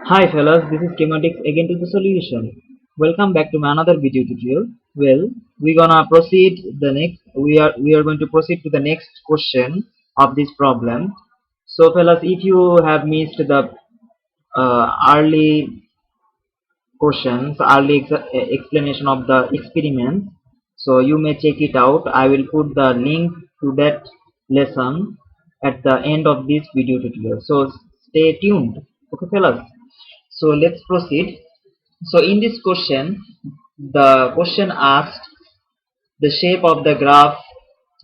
Hi fellas, this is Schematics again to the solution. Welcome back to my another video tutorial. Well, we're gonna proceed the next. We are going to proceed to the next question of this problem. So fellas, if you have missed the early questions, explanation of the experiment, so you may check it out. I will put the link to that lesson at the end of this video tutorial. So stay tuned. Okay fellas. So let's proceed. So in this question, the question asked the shape of the graph.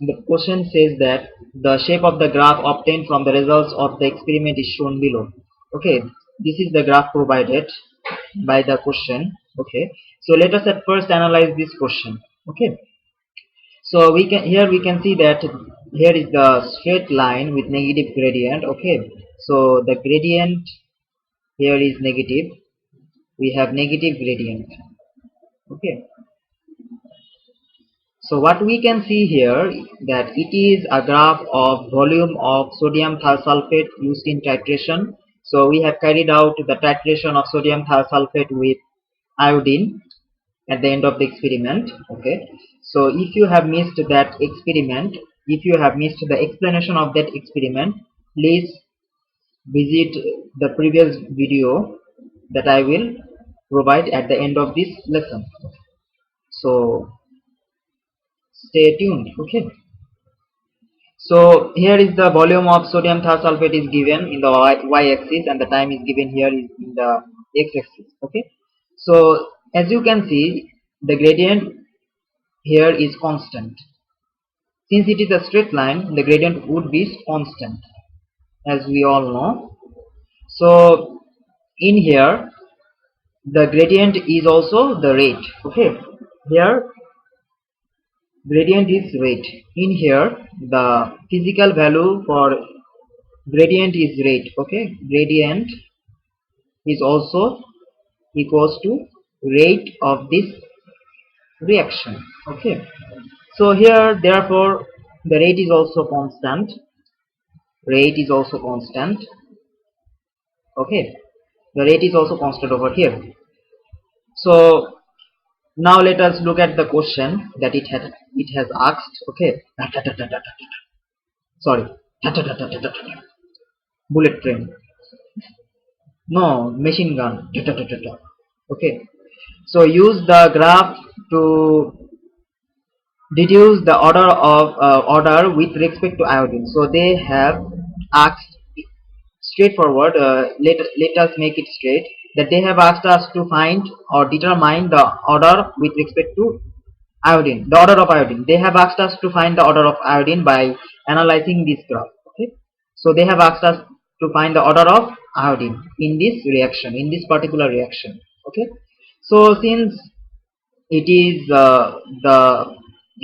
The question says that the shape of the graph obtained from the results of the experiment is shown below. Okay, this is the graph provided by the question. Okay, so let us at first analyze this question. Okay, so we can see that here is the straight line with negative gradient. Okay, so the gradient here is negative. We have negative gradient. Okay, so what we can see here that it is a graph of volume of sodium thiosulfate used in titration. So we have carried out the titration of sodium thiosulfate with iodine at the end of the experiment. Okay, so if you have missed that experiment, if you have missed the explanation of that experiment, please visit the previous video that I will provide at the end of this lesson. So stay tuned. Okay. So here is the volume of sodium thiosulfate is given in the y-axis and the time is given here is in the x-axis. Okay. So as you can see, the gradient here is constant. Since it is a straight line, the gradient would be constant, as we all know. So in here, the gradient is also the rate. Okay. Here gradient is rate. In here, the physical value for gradient is rate. Okay, gradient is also equals to rate of this reaction. Okay, so here therefore the rate is also constant. Rate is also constant. Okay, the rate is also constant over here. So now let us look at the question that it has asked. Okay, sorry, bullet train. No, machine gun. Okay, so use the graph to deduce the order with respect to iodine. So they have asked straightforward. Let us make it straight that they have asked us to find or determine the order with respect to iodine. The order of iodine. They have asked us to find the order of iodine by analyzing this graph. Okay, so they have asked us to find the order of iodine in this reaction, in this particular reaction. Okay, so since it is the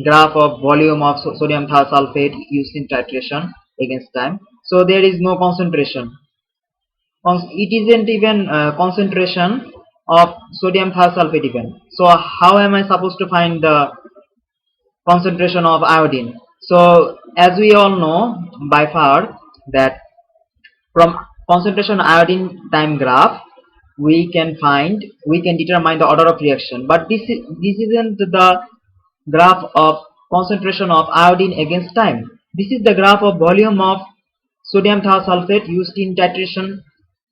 graph of volume of sodium thiosulfate used in titration against time, so there is no concentration. It isn't even concentration of sodium thiosulfate even. So how am I supposed to find the concentration of iodine? So as we all know by far that from concentration iodine time graph we can determine the order of reaction, but this isn't the graph of concentration of iodine against time. This is the graph of volume of sodium thiosulfate used in titration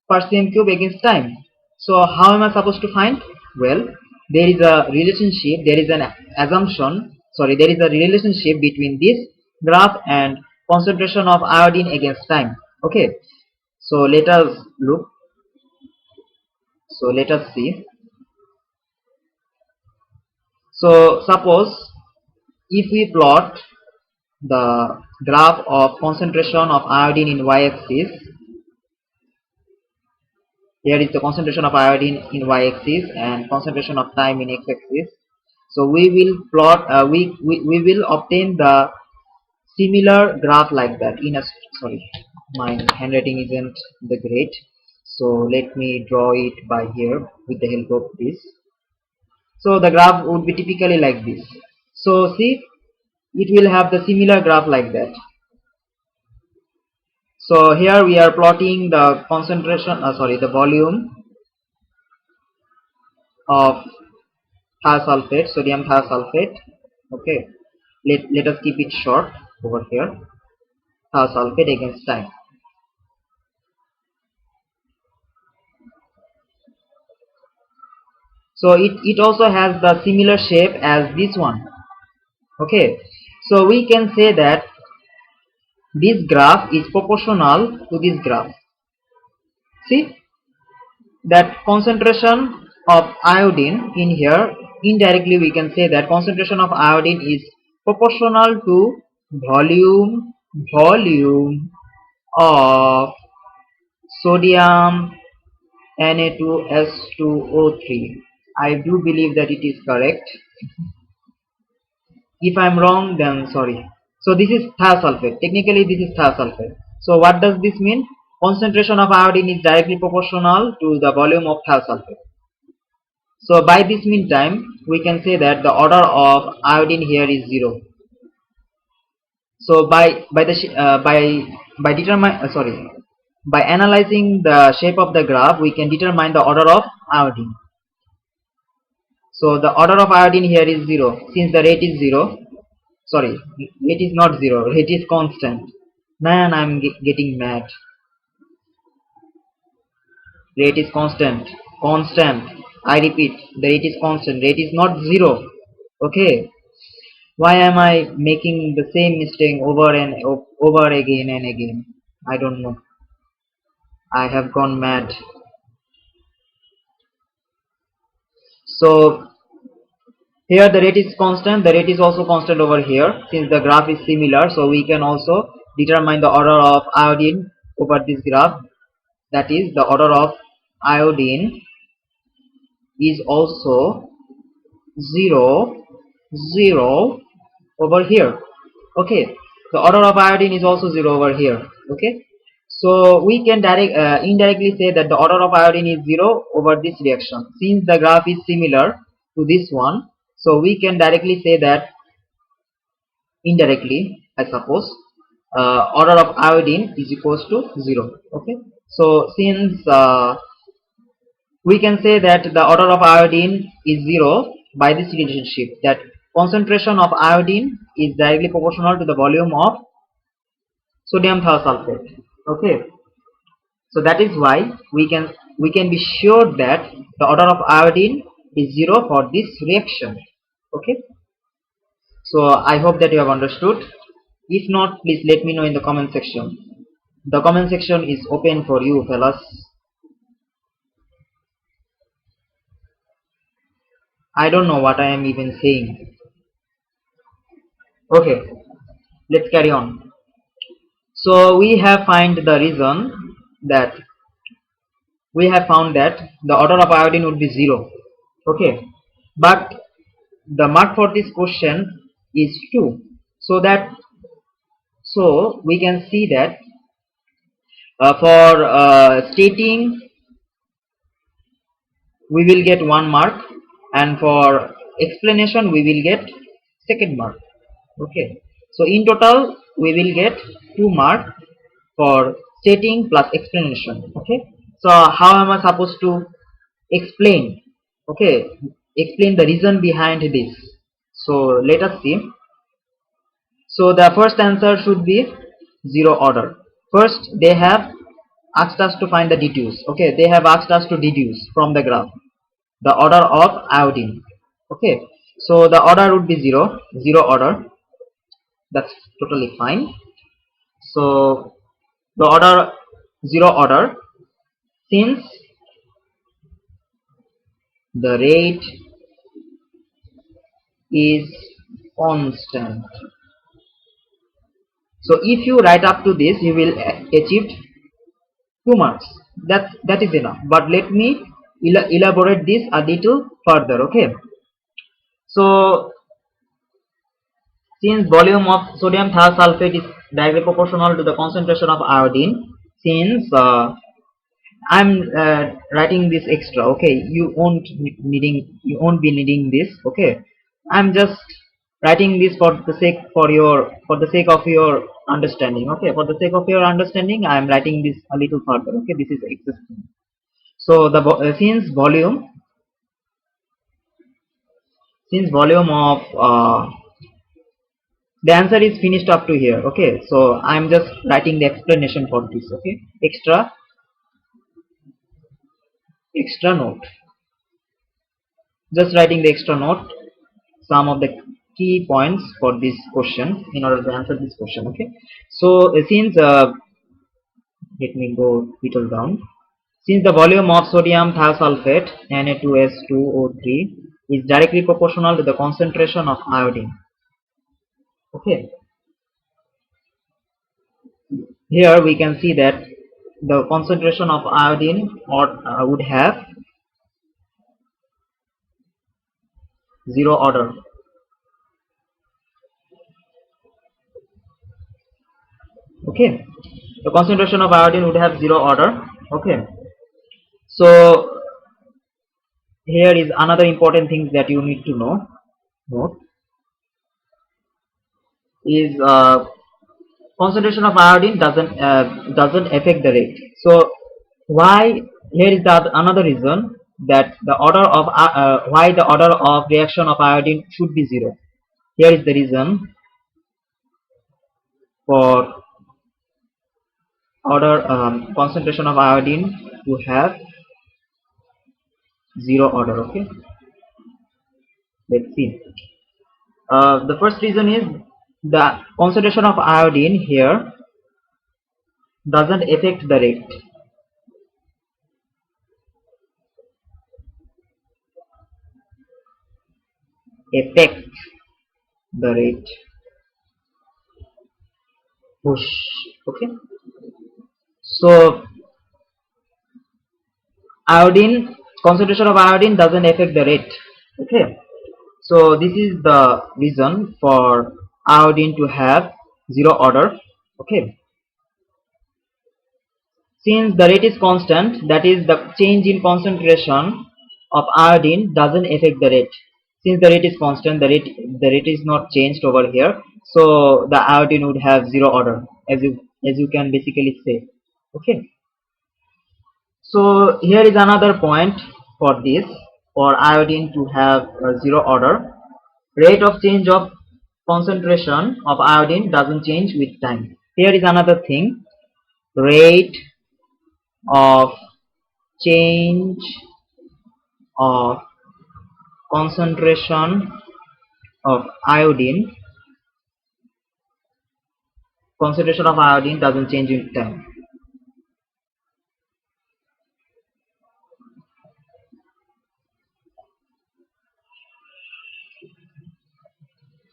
per cm cube against time. So how am I supposed to find? Well, there is a relationship, there is an assumption, sorry, there is a relationship between this graph and concentration of iodine against time. Okay, so let us look. So let us see. So suppose if we plot the graph of concentration of iodine in y-axis, here is the concentration of iodine in y-axis and concentration of time in x-axis. So we will plot, we will obtain the similar graph like that in a, sorry, my handwriting isn't the great, so let me draw it by here with the help of this. So the graph would be typically like this. So see, it will have the similar graph like that. So here we are plotting the concentration, the volume of thiosulfate, sodium thiosulfate. Okay, let us keep it short over here, thiosulfate against time. So it also has the similar shape as this one. Okay, so we can say that this graph is proportional to this graph. See that concentration of iodine in here, indirectly we can say that concentration of iodine is proportional to volume of sodium Na2S2O3. I do believe that it is correct. If I'm wrong, then sorry. So this is thiosulfate. Technically, this is thiosulfate. So what does this mean? Concentration of iodine is directly proportional to the volume of thiosulfate. So by this meantime, we can say that the order of iodine here is 0. So by analyzing the shape of the graph, we can determine the order of iodine. So the order of iodine here is 0. Since the rate is 0, sorry, rate is not 0, rate is constant. Man, I'm getting mad. Rate is constant. Constant. I repeat, the rate is constant. Rate is not 0. Okay. Why am I making the same mistake over and over again and again? I don't know. I have gone mad. So here the rate is constant. The rate is also constant over here. Since the graph is similar, so we can also determine the order of iodine over this graph. That is, the order of iodine is also 0, 0 over here. Okay, the order of iodine is also 0 over here. Okay, so we can indirectly say that the order of iodine is 0 over this reaction. Since the graph is similar to this one, so we can directly say that indirectly, I suppose, order of iodine is equals to 0. Okay, so since we can say that the order of iodine is 0 by this relationship, that concentration of iodine is directly proportional to the volume of sodium thiosulfate. Okay, so that is why we can be sure that the order of iodine is 0 for this reaction. Okay, so I hope that you have understood. If not, please let me know in the comment section. The comment section is open for you, fellas. I don't know what I am even saying. Okay, let's carry on. So we have found the reason that the order of iodine would be 0. Okay, but the mark for this question is 2. So we can see that for stating we will get 1 mark, and for explanation we will get second mark. Okay, so in total we will get 2 mark for stating plus explanation. Okay, so how am I supposed to explain? Okay, explain the reason behind this. So let us see. So the first answer should be 0 order. First they have asked us to find the deduce. Okay, they have asked us to deduce from the graph the order of iodine. Okay, so the order would be 0, 0 order. That's totally fine. So the order 0 order, since the rate is constant. So if you write up to this, you will achieve 2 marks. That is enough. But let me elaborate this a little further. Okay, so since volume of sodium thiosulfate is directly proportional to the concentration of iodine, since I'm writing this extra. Okay, you won't be needing this. Okay, I'm just writing this for the sake of your understanding. Okay, for the sake of your understanding, I'm writing this a little further. Okay, this is existing. So the since volume since volume of the answer is finished up to here. Okay, so I'm just writing the explanation for this. Okay, extra note, just writing the extra note, some of the key points for this question in order to answer this question. Okay, so since let me go whittle down. Since the volume of sodium thiosulfate Na2S2O3 is directly proportional to the concentration of iodine. Okay, here we can see that the concentration of iodine would have zero order. Okay, the concentration of iodine would have zero order. Okay, so here is another important thing that you need to note is concentration of iodine doesn't affect the rate. So why, here is the another reason that the order of why the order of reaction of iodine should be zero. Here is the reason for order concentration of iodine to have zero order. Okay, let's see. The first reason is the concentration of iodine here doesn't affect the rate. Affect the rate. Push. Okay. So iodine, concentration of iodine doesn't affect the rate. Okay. So this is the reason for iodine to have zero order. Okay. Since the rate is constant, that is the change in concentration of iodine doesn't affect the rate. Since the rate is constant, the rate is not changed over here. So the iodine would have zero order, as you can basically say. Okay. So here is another point for this, for iodine to have zero order. Rate of change of concentration of iodine doesn't change with time. Here is another thing. Rate of change of concentration of iodine doesn't change with time.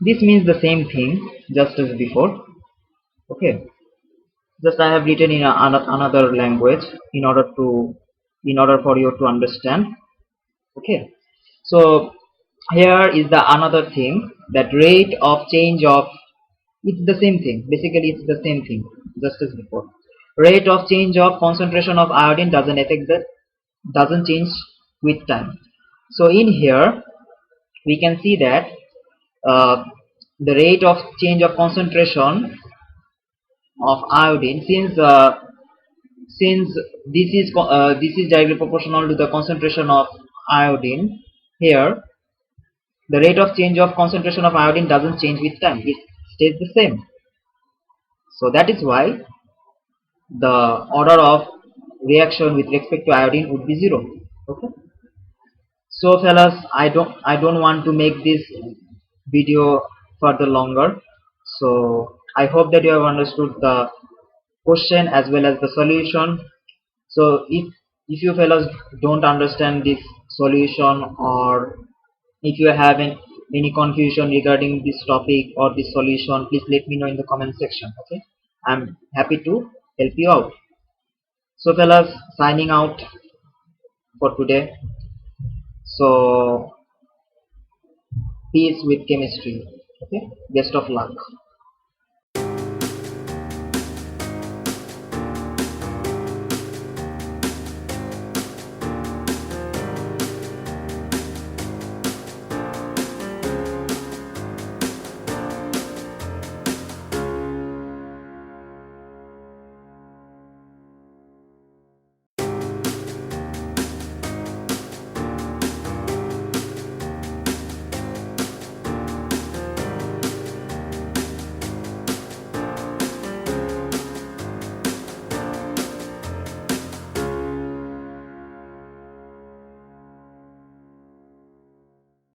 This means the same thing just as before. Okay, just I have written in another language in order for you to understand. Okay, so here is the another thing, that rate of change of, it's the same thing, basically it's the same thing just as before. Rate of change of concentration of iodine doesn't change with time. So in here we can see that uh, the rate of change of concentration of iodine, since this is directly proportional to the concentration of iodine, here the rate of change of concentration of iodine doesn't change with time, it stays the same. So that is why the order of reaction with respect to iodine would be zero. Okay, so fellas, I don't want to make this video further longer. So I hope that you have understood the question as well as the solution. So if you fellas don't understand this solution, or if you have any confusion regarding this topic or this solution, please let me know in the comment section. Okay, I'm happy to help you out. So fellas, signing out for today. So peace with chemistry. Okay, best of luck.